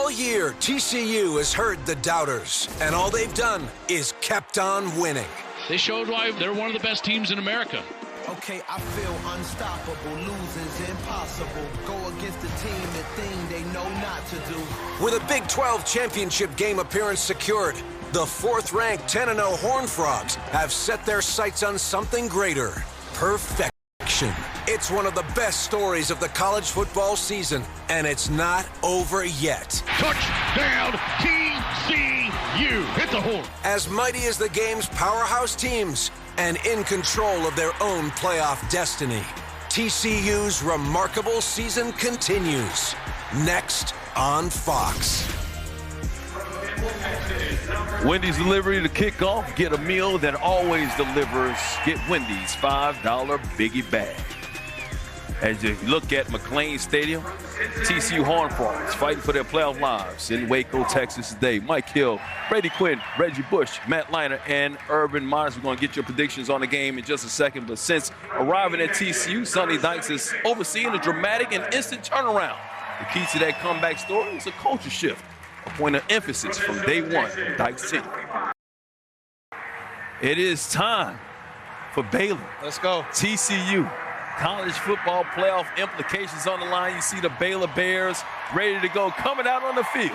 All year, TCU has heard the doubters, and all they've done is kept on winning. They showed why they're one of the best teams in America. Okay, I feel unstoppable. Losing's impossible. Go against the team, the thing they know not to do. With a Big 12 championship game appearance secured, the 4th-ranked 10-0 Horned Frogs have set their sights on something greater: perfection. It's one of the best stories of the college football season, and it's not over yet. Touchdown, TCU. Hit the horn. As mighty as the game's powerhouse teams, and in control of their own playoff destiny, TCU's remarkable season continues. Next on Fox. Wendy's delivery to kickoff. Get a meal that always delivers. Get Wendy's $5 Biggie Bag. As you look at McLean Stadium, TCU Horned Frogs fighting for their playoff lives in Waco, Texas today. Mike Hill, Brady Quinn, Reggie Bush, Matt Liner, and Urban Myers. We're going to get your predictions on the game in just a second. But since arriving at TCU, Sonny Dykes is overseeing a dramatic and instant turnaround. The key to that comeback story is a culture shift, a point of emphasis from day one in Dykes' tenure. It is time for Baylor. Let's go. TCU. College football playoff implications on the line. You see the Baylor Bears ready to go, coming out on the field.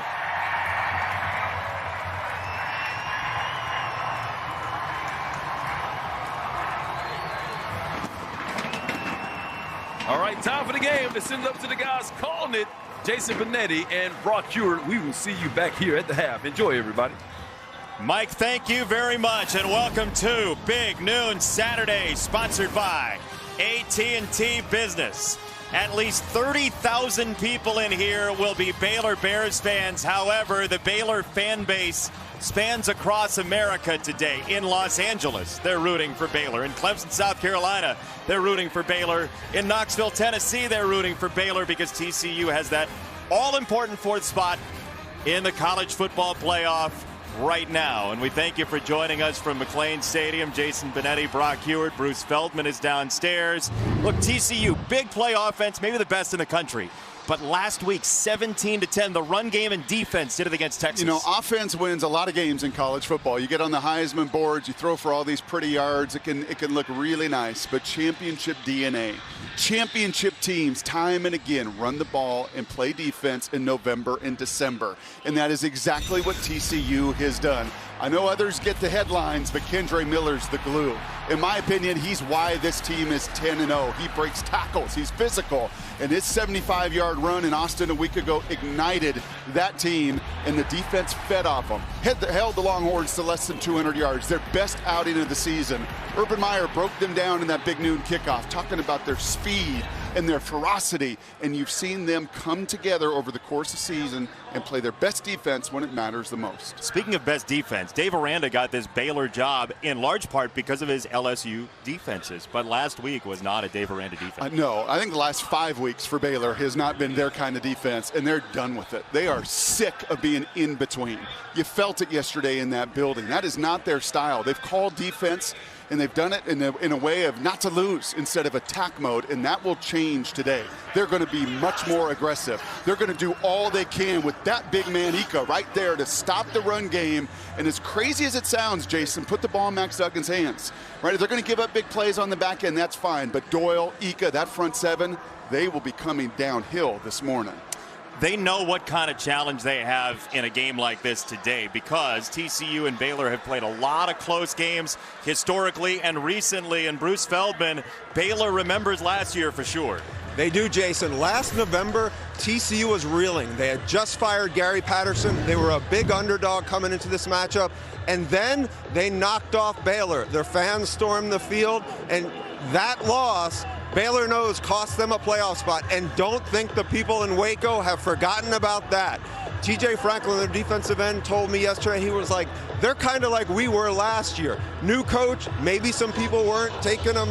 All right, time for the game. To send it up to the guys calling it, Jason Benetti and Brock Hewitt. We will see you back here at the half. Enjoy, everybody. Mike, thank you very much, and welcome to Big Noon Saturday, sponsored by AT&T Business. At least 30,000 people in here will be Baylor Bears fans. However, the Baylor fan base spans across America today. In Los Angeles, they're rooting for Baylor. In Clemson, South Carolina, they're rooting for Baylor. In Knoxville, Tennessee, they're rooting for Baylor because TCU has that all-important 4th spot in the college football playoff right now. And we thank you for joining us from McLean Stadium. Jason Benetti, Brock Hewitt, Bruce Feldman is downstairs. Look, TCU, big play offense, maybe the best in the country. But last week, 17-10, the run game and defense did it against Texas. You know, offense wins a lot of games in college football. You get on the Heisman boards, you throw for all these pretty yards, it can look really nice. But championship DNA, championship teams time and again run the ball and play defense in November and December. And that is exactly what TCU has done. I know others get the headlines, but Kendre Miller's the glue. In my opinion, he's why this team is 10-0. He breaks tackles, he's physical, and his 75-yard run in Austin a week ago ignited that team, and the defense fed off them. Held the Longhorns to less than 200 yards, their best outing of the season. Urban Meyer broke them down in that big noon kickoff, talking about their speed and their ferocity, and you've seen them come together over the course of the season and play their best defense when it matters the most. Speaking of best defense, Dave Aranda got this Baylor job in large part because of his LSU defenses, but last week was not a Dave Aranda defense. No, I think the last 5 weeks for Baylor has not been their kind of defense, and they're done with it. They are sick of being in between. You felt it yesterday in that building. That is not their style. They've called defense, and they've done it in a way of not to lose instead of attack mode, and that will change today. They're going to be much more aggressive. They're going to do all they can with that big man Ika right there to stop the run game. And as crazy as it sounds, Jason, put the ball in Max Duggan's hands. Right? If they're going to give up big plays on the back end, that's fine. But Doyle, Ika, that front seven, they will be coming downhill this morning. They know what kind of challenge they have in a game like this today because TCU and Baylor have played a lot of close games historically and recently. And Bruce Feldman, Baylor remembers last year for sure. They do, Jason. Last November, TCU was reeling. They had just fired Gary Patterson. They were a big underdog coming into this matchup. And then they knocked off Baylor. Their fans stormed the field, and that loss, Baylor knows, cost them a playoff spot. And don't think the people in Waco have forgotten about that. TJ Franklin, their defensive end, told me yesterday, he was like, they're kind of like we were last year. New coach, maybe some people weren't taking them,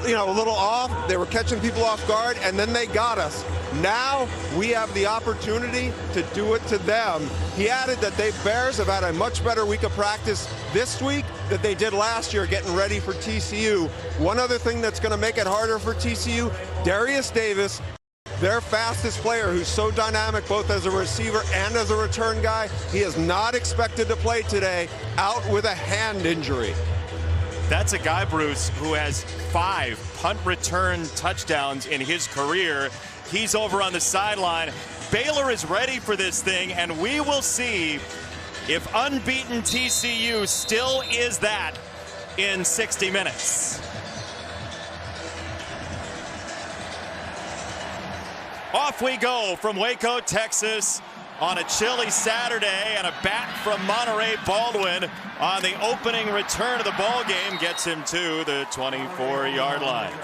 a little off. They were catching people off guard, and then they got us. Now we have the opportunity to do it to them. He added that they Bears have had a much better week of practice this week than they did last year getting ready for TCU. One other thing that's going to make it harder for TCU, Darius Davis Their fastest player, who's so dynamic both as a receiver and as a return guy, he is not expected to play today, out with a hand injury. That's a guy, Bruce, who has 5 punt return touchdowns in his career. He's over on the sideline. Baylor is ready for this thing, and we will see if unbeaten TCU still is that in 60 minutes. Off we go from Waco, Texas, on a chilly Saturday, and a bat from Monterey Baldwin on the opening return of the ball game gets him to the 24-yard line.